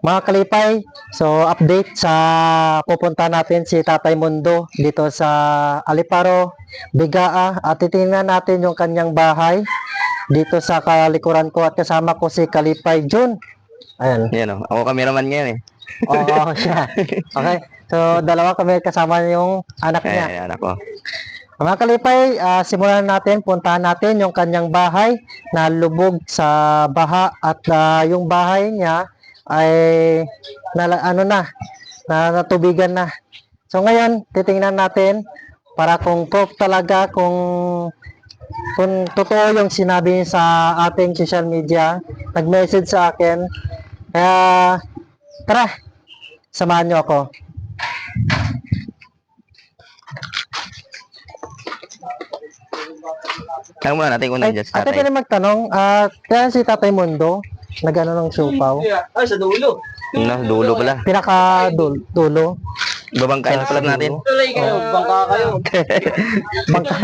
Mga kalipay, so update sa pupunta natin si Tatay Mundo dito sa Aliparo, Bigaa, at titingnan natin yung kanyang bahay dito sa kalikuran ko at kasama ko si Kalipay Jun. Ayan. Yan o. Ako cameraman ngayon eh. Oo, siya. Okay. So, dalawa kami kasama yung anak niya. Ay, anak ko. Mga kalipay, simulan natin, puntahan natin yung kanyang bahay na lubog sa baha at yung bahay niya ay natubigan na. So ngayon, titingnan natin para kung proof talaga kung totoo yung sinabi sa ating social media, nag-message sa akin. Kaya tara, samahan niyo ako. Tanong muna natin kung nandiyan si Ate, tatay. pwede magtanong, kaya si Tatay Mundo, nag-ano ng siopaw? Ay, sa dulo. Nasa dulo pala. Pinaka dulo. Babangkain pala natin. Tuloy kayo, bangka kayo. Bangka.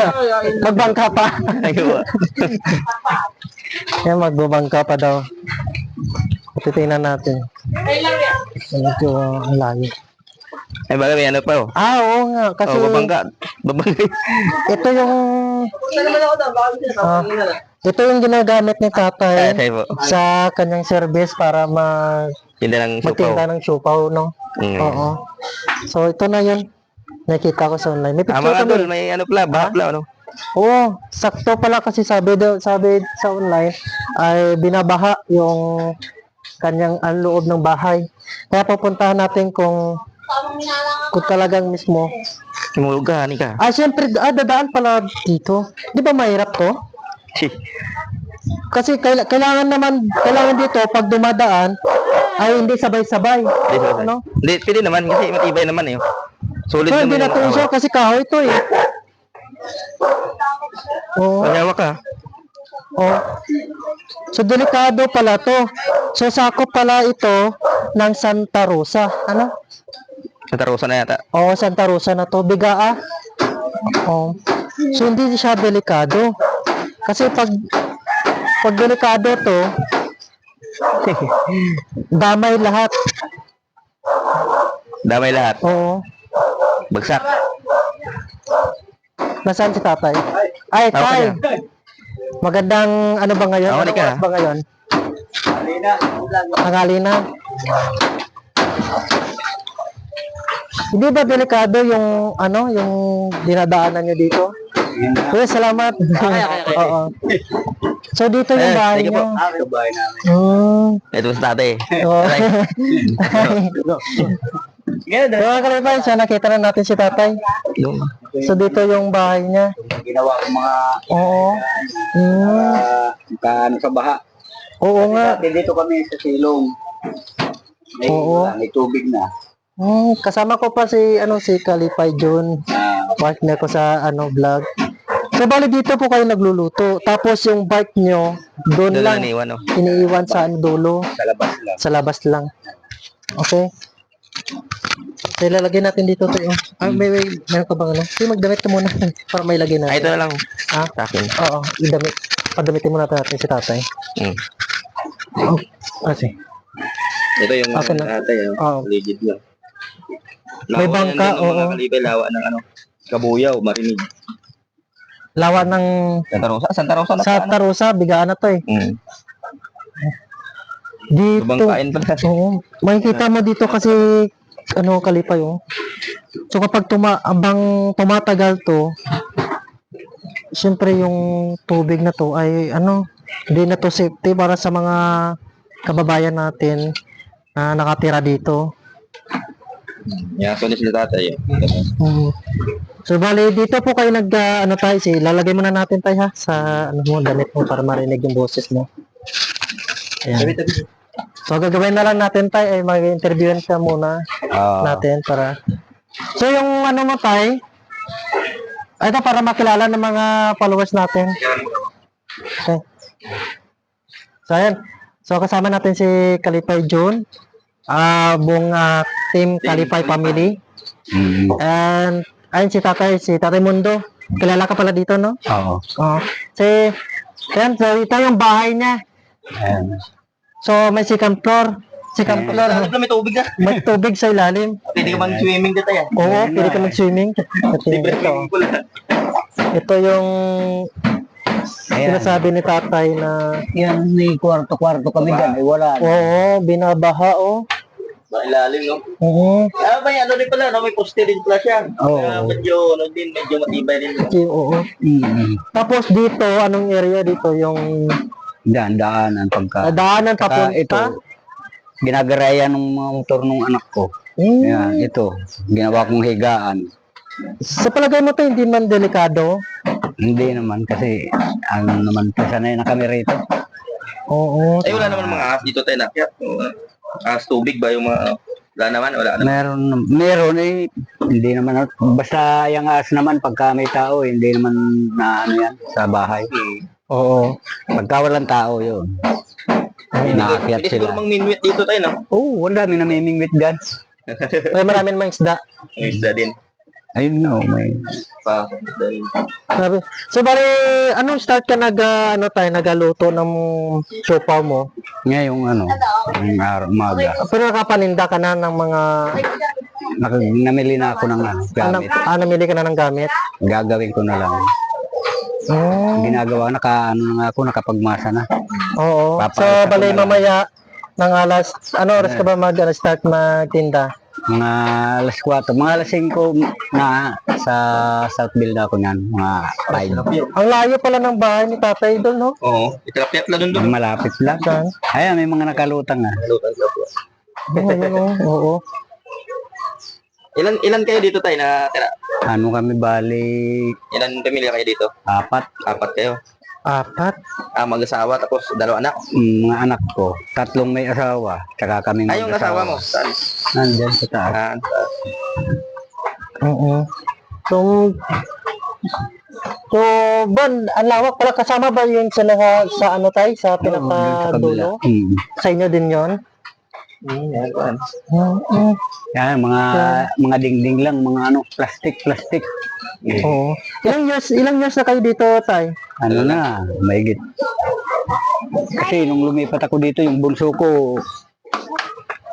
Magbangka pa. Ayaw. Yan, magbabangka pa daw. Titingnan natin. Medyo ang layo. Ay, bagay may ano pa oh. Oo nga, kasi Babangka. Babangkay. ito yung Saan naman ako daw? Bakit sinasabi nila na? ito yung ginagamit ni tatay Tatay po. sa kanyang service para Tinda ng supaw. magtinda ng siopaw, no? Oo. So, ito na yun. Nakita ko sa online. May picture Mga kami. tol, may ano pala, baha pala, ano? Oo, sakto pala kasi sabi sa online ay binabaha yung kanyang ang loob ng bahay. Kaya pupuntahan natin kung talagang mismo. Tumulog ka, hani ka. Siyempre, dadaan pala dito. Di ba mahirap to? Kasi kailangan dito pag dumadaan ay hindi sabay-sabay. Ano? Hindi, pwede naman kasi matibay naman eh. Solid So, hindi naman na siya kasi kahoy to eh. Oo. Panyawa ka. Oh. So, delikado pala to. So, sakop pala ito ng Santa Rosa. Ano? Natarusan na yata. Oo, Santa Rosa na to. Bigaa. Oh. So, hindi siya delikado. Kasi pag delikado to, damay lahat. Damay lahat. Oo. Bagsak. Nasaan si tatay? Ay, Ako tay. na. Magandang ano ba ngayon? Ako Anong ka. oras ba ngayon? Halina. Tanghali na. Hindi ba delikado yung yung dinadaanan nyo dito? Kuya, salamat. Oo. So dito yung bahay sige nyo. po. Ito bahay namin. Ito sa tatay. Oo. Ganyan, So mga kalipay, siya nakita na natin si tatay. So dito yung bahay niya. ginawa ko mga Oo. kaano sa baha. Oo nga. Dati dito kami sa silong. May, Oo. may tubig na. Kasama ko pa si si Kalipay Jun. Partner ko sa vlog. So bali dito po kayo nagluluto. Tapos yung bike nyo doon Doon lang na niwan, no? iniiwan sa dulo. Sa labas lang. Sa labas lang. Okay. So ilalagay natin dito to. Meron ka bang Sige, magdamit ka muna para may lagay Ay, ito natin. na lang. Ah? Sa akin. Oo, padamitin muna natin si tatay. Oh, kasi. Ito yung Akin na. tatay, Oo. legit lang. May bangka, oo. Mga oo. kalipay, lawa ng kabuyaw, marinig. Lawa ng Santa Rosa na Santa Rosa, bigaan na to eh. Dito. Babangkain pala. Oo. Makikita mo dito kasi kalipay oh. So kapag abang tumatagal to, syempre yung tubig na to ay hindi na to safety para sa mga kababayan natin na nakatira dito. Yan, so sila tatay. So bali dito po kayo tayo lalagay muna natin tayo ha sa damit mo para marinig yung boses mo. Ayan. So gagawin na lang natin tayo ay mag-interviewan ka muna natin para so yung mo tayo ito para makilala ng mga followers natin. Okay. So ayan. So kasama natin si Kalipay Jun, buong team Kalipay family. And ayun si Tatay Mundo. Kilala ka pala dito, no? Oo. Oo. So ito yung bahay niya. Ayan. So may second floor. Si Kamplar, Alam na may tubig na. may tubig sa ilalim. Pwede ka mag-swimming dito yan. Oo, pwede ka mag-swimming. Libre Ito, swimming pool. ito yung sinasabi ni tatay na, Yan, may kwarto-kwarto kami dyan. Ay, wala. oo, binabaha, oh. Ba ilalim, no? Oo, Ah, may ano rin pala, no? May poste din pala siya. Oo. Medyo, ano din, medyo matibay din. oo. Mm. Tapos dito, anong area dito? Yung Daan-daanan pagka. daanan Saka papunta? ito, ginagarayan ng mga motor ng anak ko. Hmm. Yan, ito, ginawa kong higaan. Sa palagay mo to, hindi man delikado? Hindi naman kasi, ano naman, sanay na kami rito. Oo. Ay, wala naman mga ahas dito tayo nakyat. Ahas tubig ba yung mga, ano? Wala naman, wala naman. Meron eh, hindi naman, basta yung as naman, pagka may tao, hindi naman na ano yan, sa bahay. Oo. Pagka walang tao, yun. Naakyat Pwede siguro sila. mang minwit dito tayo, no? Oo, wala, may namimingwit dyan. May maraming mga isda. May isda din. Ayun no, may. Pa, dahil, Sabi. So, bali, anong start ka nagaluto ng siopaw mo? Ngayong ano, yung umaga. Pero nakapaninda ka na ng mga, Namili na ako ng ano, gamit. namili ka na ng gamit? Gagawin ko na lang. Oo. Ginagawa, ano na nga ako, nakapagmasa na. Oo. So, Papaalis ako bali, na lang. mamaya, ng alas, ano oras ka ba start magtinda? Mga alas 4, mga alas 5 na sa Southville na ako niyan, mga 5. Ang layo pala ng bahay ni Tatay doon, no? oo, itilapyat lang doon. Malapit lang. Saan? Ayan, may mga nakalutang ah. Oo, yun, oo. Ilan kayo dito tayo na tira? Ano kami bali, Ilan pamilya kayo dito? 4. 4 kayo. 4. Mag-asawa tapos 2 anak. Mga anak ko, 3 may asawa, tsaka kami Ay, yung asawa mo. Saan? Nandyan sa taas. Ah, Oo. So, Ban, ang lawak pala. Kasama ba yun sa ano tayo? Sa Oo, yun sa kabila. pinakadulo? Sa inyo din yun? yan. Oo. Yan, mga dingding lang, mga ano, plastic. Oo. Ilang years na kayo dito, Tay? Ano na, mahigit. Kasi nung lumipat ako dito, yung bunso ko,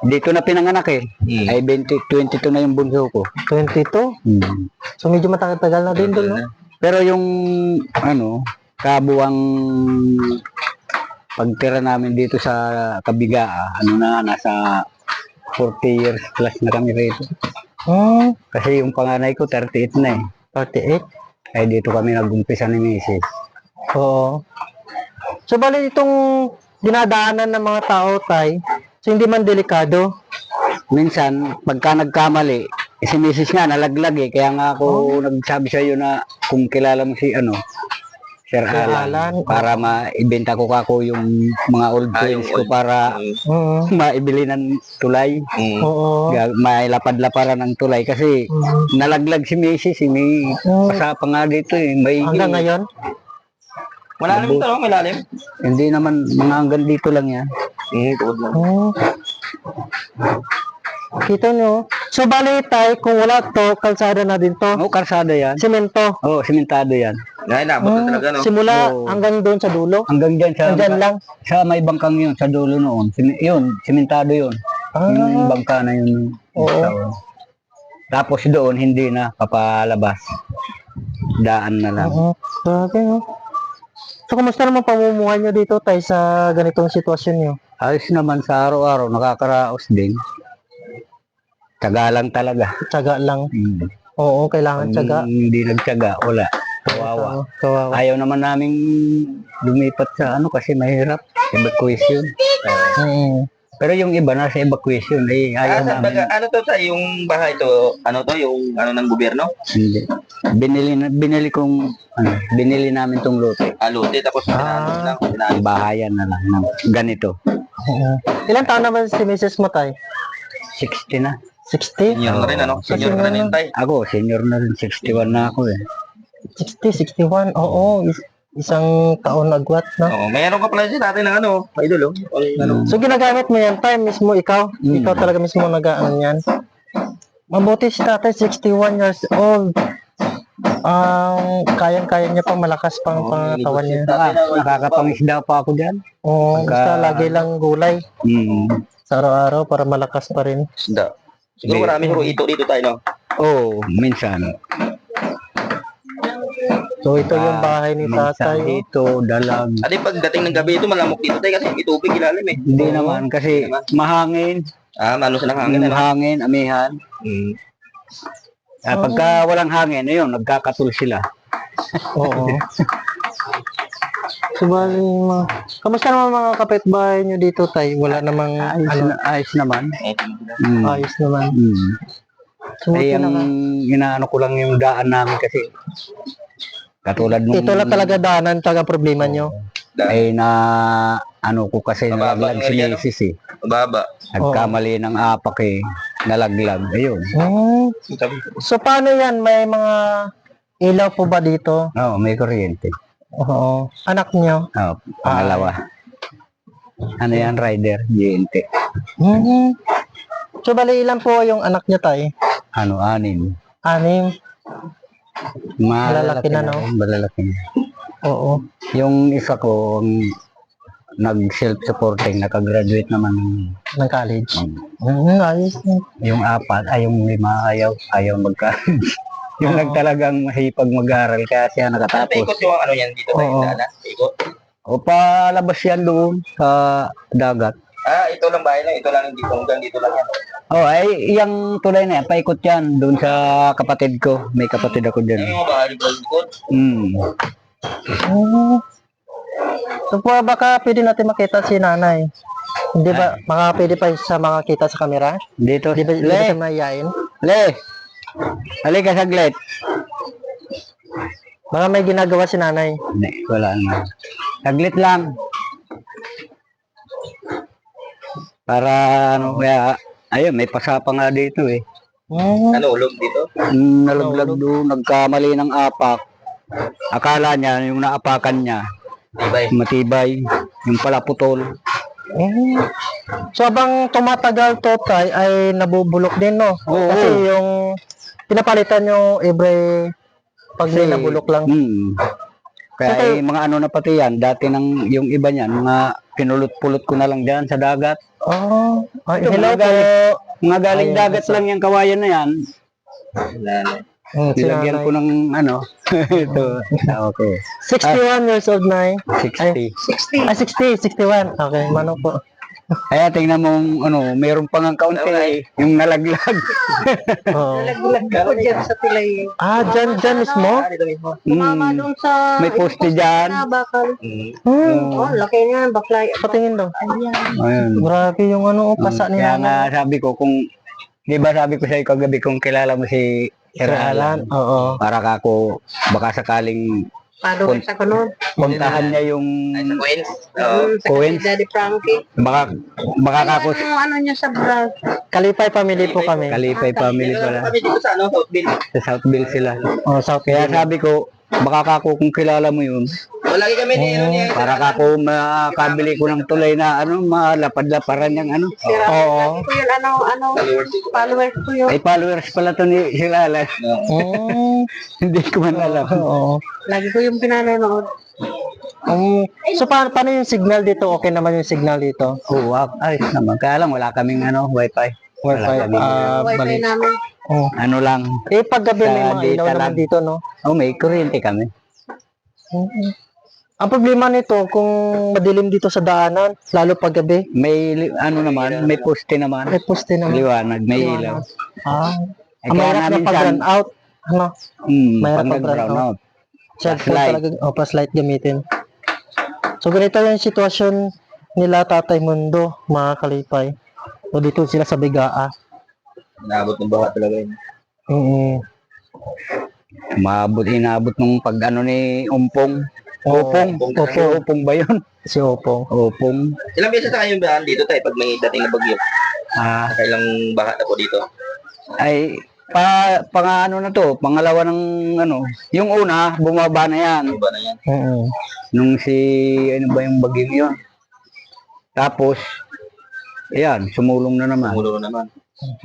dito na pinanganak eh. Ay 22 na yung bunso ko. 22? So, medyo matagal na din doon, no? Pero yung, ano, kabuang pagtira namin dito sa Kabigaa, ano na, nasa 40 years plus na kami rito. Hmm, Kasi yung panganay ko, 38 na eh. 38? Ay dito kami nag-umpisa ni Mrs. Oo. So, bali itong dinadaanan ng mga tao, Tay, so hindi man delikado. Minsan, pagka nagkamali, si Mrs. nga nalaglag eh. Kaya nga ako nagsabi sa iyo na kung kilala mo si ano, Sir Sir Alan, Alan, para maibenta ko kako yung mga old coins yung ko old. para Oo. maibili ng tulay. Oo. Mailapad-laparan ng tulay kasi nalaglag si Mrs. May pasapa nga dito eh. May, Hanggang ngayon? Wala naman ito, no? May lalim. Hindi naman, mga hanggang dito lang yan. Tuod lang. Oo. Kita nyo. So, bali, Tay, kung wala to, kalsada na din to. Oo, karsada yan. Semento. Oo, simentado yan. Ngayon, naabot na talaga, no? Simula Oo. hanggang doon sa dulo. Hanggang dyan sa, Hanggang lang. sa may bangkang yun, sa dulo noon. Yun, simentado yun. Yung bangka na yun. Oo. Tapos doon, hindi na papalabas. Daan na lang. Oo. Grabe, no? So, kumusta naman pamumuhay nyo dito, Tay, sa ganitong sitwasyon nyo? Ayos naman sa araw-araw, nakakaraos din. Tiyaga lang talaga. Tiyaga lang. Oo, kailangan tiyaga. Hindi nagtiyaga, wala. Kawawa. Kawawa. Ayaw naman naming lumipat sa ano kasi mahirap. Evacuation. Pero yung iba nasa evacuation, eh, ayaw Saan namin. baga, ano to sa yung bahay to? Ano to? Yung ano ng gobyerno? Hindi. Binili namin tong lote. Lote, tapos pinano lang. Pinano. Bahayan na lang ng ganito. Ilan taon naman si Mrs. mo, Tay? 60 na. 60? Senior na rin, ano? Senior ka na rin, tay. Ako, senior na rin. 61 na ako eh. 60, 61. Oo, isang taon agwat, no? Oo, mayroon ka pala siya dati ng ano, idol, oh. Ano? So, ginagamit mo yan, Tay, mismo ikaw? Ikaw talaga mismo nag-ano yan? Mabuti si tatay, 61 years old. Kayang-kaya niya pang malakas pang pangatawan niya. Nakakapangisda pa ako dyan. Oo, basta lagi lang gulay. sa araw-araw para malakas pa rin. Isda. Siguro marami siguro ito dito tayo, no? Oo, minsan. So ito yung bahay ni Minsan tatay. dito, dalag. Ate, pagdating ng gabi ito, malamok dito tayo kasi may tubig ilalim eh. Hindi naman kasi mahangin. Ano sa hangin, Yung ano? hangin, amihan. Pagka walang hangin, ayun, nagkakatul sila. Oo. So bali, kamusta naman mga kapitbahay nyo dito tay? Wala namang Ayos naman. ayos naman. So, Ay, buti ang na ka. inaano ko lang yung daan namin kasi katulad nung Ito lang talaga daanan taga problema nyo. ay na ano ko kasi Mababa nalaglag yung si area, no? Mrs. eh. Mababa. Nagkamali ng apak eh. Nalaglag. Ayun. So paano yan? May mga ilaw po ba dito? Oo, may kuryente. Oo. Anak nyo? Oo, pangalawa. Ano yan, rider? GNT. Mhm. So bali ilan po yung anak nyo tay? Ano, 6. 6. Malalaki na, no? Malalaki na. Oo. Yung isa ko, ang nag-self-supporting, nakagraduate naman Ng college. Ayos na. yung 4, ay yung 5, ayaw magka. Yung talagang mahipag mag-aral kaya siya nakatapos. Paikot yung ano yan dito tayo, Oo. daan, paikot. O palabas yan doon sa dagat. Ito lang bahay lang, ito lang dito, hanggang dito lang yan. Oh, ay yung tulay na yan, paikot yan doon sa kapatid ko. May kapatid ako Yung dyan. mga bahay dito likod. So po baka pwede natin makita si nanay. Hindi ba, baka pwede pa sa makakita sa camera? Dito, Di ba Le, sa mayayain? Le, halika saglit. Baka may ginagawa si nanay. Hindi, wala na. Saglit lang. Para ano, kaya, ayun, may pasapa nga dito eh. Ano, ulog dito? Nalaglag doon, nagkamali ng apak. Akala niya, yung naapakan niya, matibay. Yung pala putol. So habang tumatagal to tay ay nabubulok din no? Oo. Kasi yung pinapalitan nyo every pag may nabulok lang. Kaya So, mga ano na pati yan, dati nang yung iba niyan, mga pinulot-pulot ko na lang dyan sa dagat. Oh, ay, Ito, hello mga po. Mga galing Ayun, dagat lang yung kawayan na yan. Si Nilagyan nanay. ko ng ano, ito. Okay. 61 years old na 60. 60. 61. Okay, mano po. Kaya tingnan mo, ano, mayroon pang ang kaunti, yung nalaglag. Oo. Nalaglag ako dyan sa pilay. Dyan mismo? Dito mismo. Tumama doon sa... May poste dyan. Na bakal. Hmm. Oh, laki niyan, baklay. Patingin daw. Ayan. Ayun. Grabe yung ano, pasa ni Kaya nga nanay. sabi ko, kung, di ba sabi ko sa'yo kagabi kung kilala mo si Sir Sir Alan, Alan, oo. para ka ako, baka sakaling Followers ako noon. puntahan niya yung, Sa Queens. Oo. Sa Coins. kasi Daddy Frankie. baka kako, Ano, ano niya sa vlog. Kalipay family po kami. Kalipay family Dito pala. kami dito sa ano, Southville. Sa Southville sila. Oh, South Kaya sabi ko, baka kako kung kilala mo yun, O, lagi kami ni ano niya. para kako makabili ko ng tulay na ano, malapad-laparan yung ano. Oo. Ko yun, followers ko yun. Ay followers pala to ni Sir Alan. Hindi ko man alam. Oo. Lagi ko yung pinanonood. So paano yung signal dito? Okay naman yung signal dito? Oo, ayos naman. Kaya lang, wala kaming ano, wifi. Wi-Fi. Wifi Bali. namin. Oh. Ano lang, Pag gabi may Sa mga ilaw data naman lang. dito, no? may kuryente kami. Ang problema nito, kung madilim dito sa daanan, lalo pag gabi, May ano naman, may poste naman. may poste naman. Liwanag, may ilaw. Ang Kaya mahirap na namin pag san- run out. Ano? Mahirap Pag pag nag-brown run out. Cellphone Flashlight. talaga, flashlight gamitin. So ganito yung sitwasyon nila Tatay Mundo, mga kalipay. So dito sila sa Bigaa. Naabot ng baha talaga yun. Inabot nung pag ano ni Umpong. Upong. Upong ba yun? Si Opong. Upong. Ilang beses na kayong bahan dito tayo pag may dating na bagyo? Kailang baha na po dito? Ay, ano na to, pangalawa ng ano, yung una, bumaba na yan. Ano ba na yan? Nung ano ba yung bagyo yun? Tapos, ayan, sumulong na naman. Mulo naman.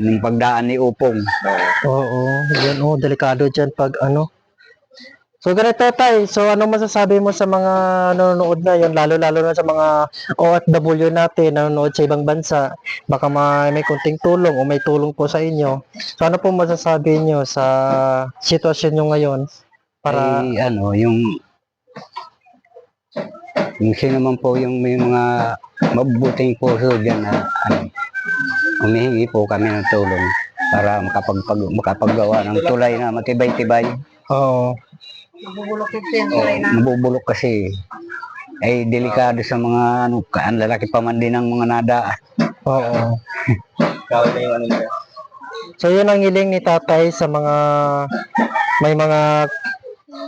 Nung pagdaan ni Upong. Oo, yan delikado dyan pag ano. So ganito tay, so ano masasabi mo sa mga nanonood ngayon, lalo-lalo na sa mga OFW natin nanonood sa ibang bansa, baka may kunting tulong o may tulong po sa inyo. So ano po masasabi nyo sa sitwasyon nyo ngayon para Ay, ano, yung sino man po yung may mga mabubuting puso dyan na ano, humihingi po kami ng tulong para makapaggawa ng tulay na matibay-tibay. oo, Mabubulok yung siyempre na. Mabubulok kasi ay delikado sa mga ano, ang lalaki pa man din ng mga nadaan. oo. Kawal na yung ano nila. So yun ang hiling ni tatay sa mga may mga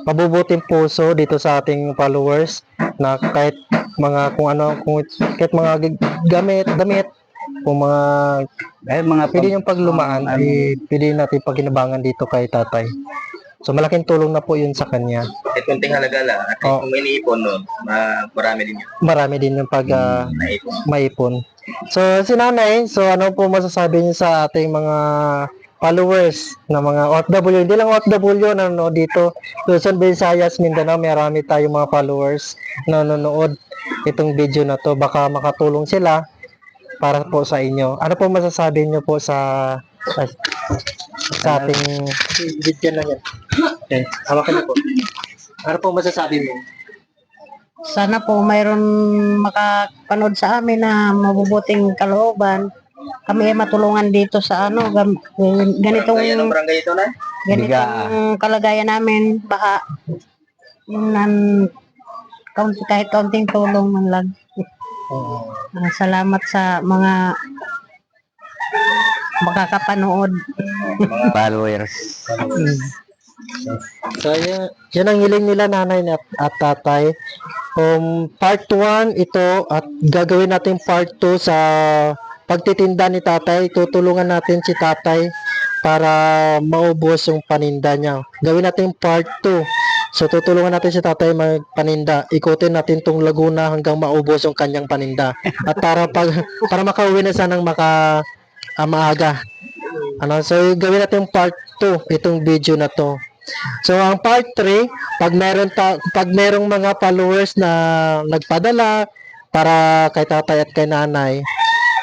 mabubuting puso dito sa ating followers na kahit mga kung ano, kung kahit mga damit, kung mga Ay, mga pwede yung paglumaan ay pwede natin pagkinabangan dito kay tatay. So malaking tulong na po yun sa kanya. Kahit kunting halaga lang. At Oo. kung may iniipon nun, marami din yun. Marami din yung pag Naipon. maipon. So si nanay, so ano po masasabi niyo sa ating mga followers na mga OFW, hindi lang OFW na nanonood dito, Luzon, Visayas, Mindanao, marami tayong mga followers na nanonood itong video na to, baka makatulong sila para po sa inyo. Ano po masasabi niyo po sa ating video na yan? Okay, hawakan niyo po. Ano po masasabi mo? Sana po mayroon makapanood sa amin na mabubuting kalooban. Kami ay matulungan dito sa ano, ganitong Kaya ng barangay ito na? ganitong kalagayan namin, baha. Yung kahit kaunting tulong man lang. Salamat sa mga makakapanood. followers. So, yun ang hiling nila nanay at tatay. Part 1 ito at gagawin natin part 2 sa pagtitinda ni tatay. Tutulungan natin si tatay para maubos yung paninda niya. Gawin natin part 2. So, tutulungan natin si tatay magpaninda. Ikutin natin tong Laguna hanggang maubos yung kanyang paninda. At para makauwi na sanang maaga. Ano, so gawin natin part 2 itong video na to. So ang part 3, pag merong mga followers na nagpadala para kay tatay at kay nanay,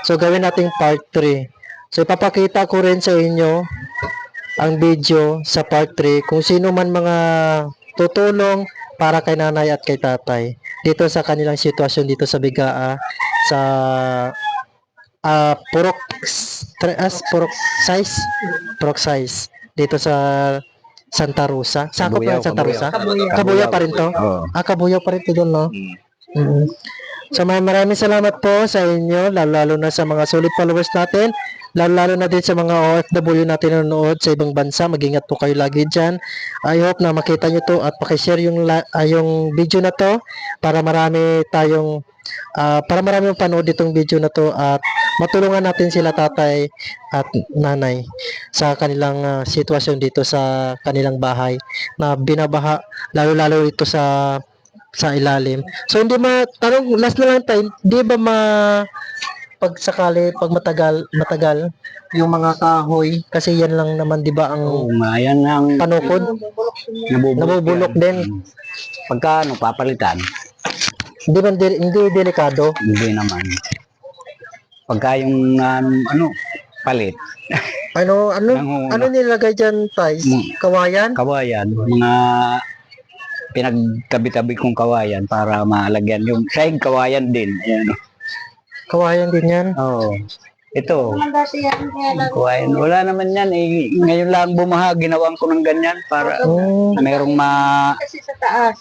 so gawin natin part 3. So ipapakita ko rin sa inyo ang video sa part 3 kung sino man mga tutulong para kay nanay at kay tatay dito sa kanilang sitwasyon dito sa Bigaa sa Purok size dito sa Santa Rosa. Sakop Kabuyaw, ng Santa Rosa? Kabuyaw. Kabuyaw pa rin to? Oo. Kabuyaw pa rin to doon, no? Mhm. So maraming salamat po sa inyo, lalo na sa mga solid followers natin, lalo na din sa mga OFW natin na nanonood sa ibang bansa. Mag-ingat po kayo lagi dyan. I hope na makita nyo to at pakishare yung video na to para marami panood itong video na to at matulungan natin sila tatay at nanay sa kanilang sitwasyon dito sa kanilang bahay na binabaha, lalo ito sa ilalim. So hindi tanong last na lang tayo, di ba pag matagal yung mga kahoy kasi yan lang naman di ba Oo ang nga, yan ang panukod, nabubulok yan. din. Pagka papalitan, Hindi delikado. hindi naman. Pagka yung palit, Ano Nangungulo. nilagay diyan, Tais? Kawayan? kawayan, mga pinagtabi-tabi kong kawayan para maalagyan. Yung sahig kawayan din. Ayan. Kawayan din yan. Oo. Ito, Kasi yan, kaya lang. kawayan. Wala naman yan. Ngayon lang bumaha, ginawan ko ng ganyan para merong Kasi sa taas,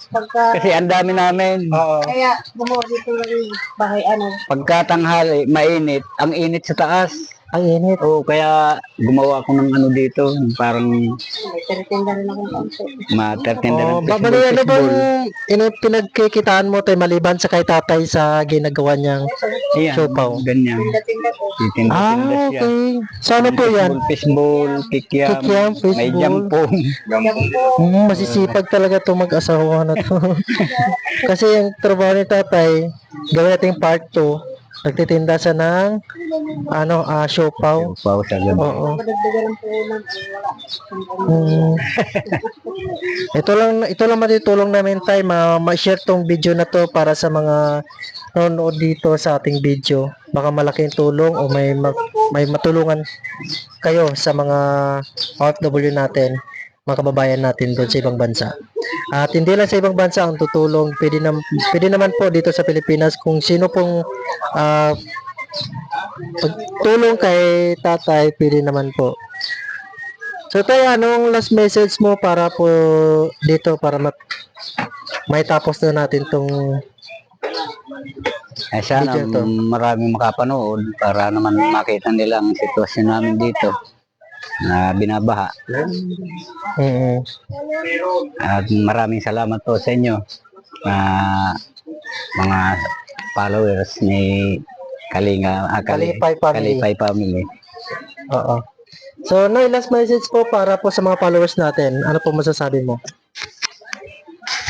Kasi ang dami namin. kaya gumawa dito lang yung bahay, Pagkatanghali, mainit. Ang init sa taas. Ang init. Oo, kaya gumawa ko ng dito. Parang may tinitinda rin akong konti. matertinda ng Babali, ano bang pinagkikitaan mo tayo maliban sa kay tatay sa ginagawa niyang Ayan, siopaw? ganyan. Tinda ko. Titinda-tinda siya. Okay. So ano po yan? Fishball, kikiam, Kikiam, fishball. may jampong. Masisipag talaga itong mag-asawa na to. Kasi yung trabaho ni tatay, gawin natin part 2. Nagtitinda siya ng siopaw. Upaw sa gabi. Oo. Madagdagan po ng Ito lang matutulong namin tayo ma-share tong video na to para sa mga nanonood dito sa ating video. Baka malaking tulong o may matulungan kayo sa mga OFW natin, mga kababayan natin doon sa ibang bansa. At hindi lang sa ibang bansa ang tutulong, pwede naman po dito sa Pilipinas kung sino pong pagtulong kay tatay, pwede naman po. So tayo, anong last message mo para po dito para may tapos na natin tong Sana Video to. maraming makapanood para naman makita nila ang sitwasyon namin dito na binabaha. mm, At maraming salamat po sa inyo mga followers ni Kalipay family. Kalipay family. Oo. So, Nay, last message po para po sa mga followers natin. Ano po masasabi mo?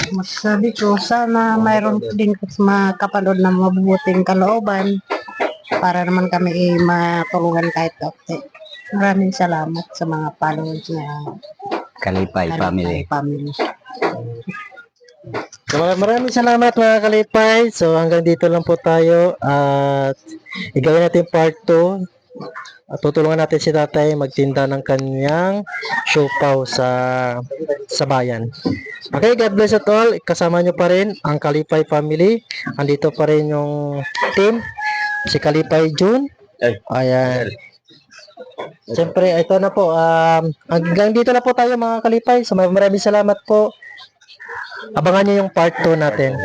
masasabi ko, sana mayroon din makapanood na mabubuting kalooban para naman kami matulungan kahit kaunti. Maraming salamat sa mga followers na Kalipay family. family. So, maraming salamat mga kalipay. So, hanggang dito lang po tayo. At igawin natin part 2. At tutulungan natin si tatay magtinda ng kanyang siopaw sa bayan. Okay, God bless at all. Kasama nyo pa rin ang Kalipay family. Andito pa rin yung team. Si Kalipay June. Ayan. Siyempre, ito na po. Hanggang dito na po tayo mga kalipay. So, maraming salamat po. Abangan nyo yung part 2 natin.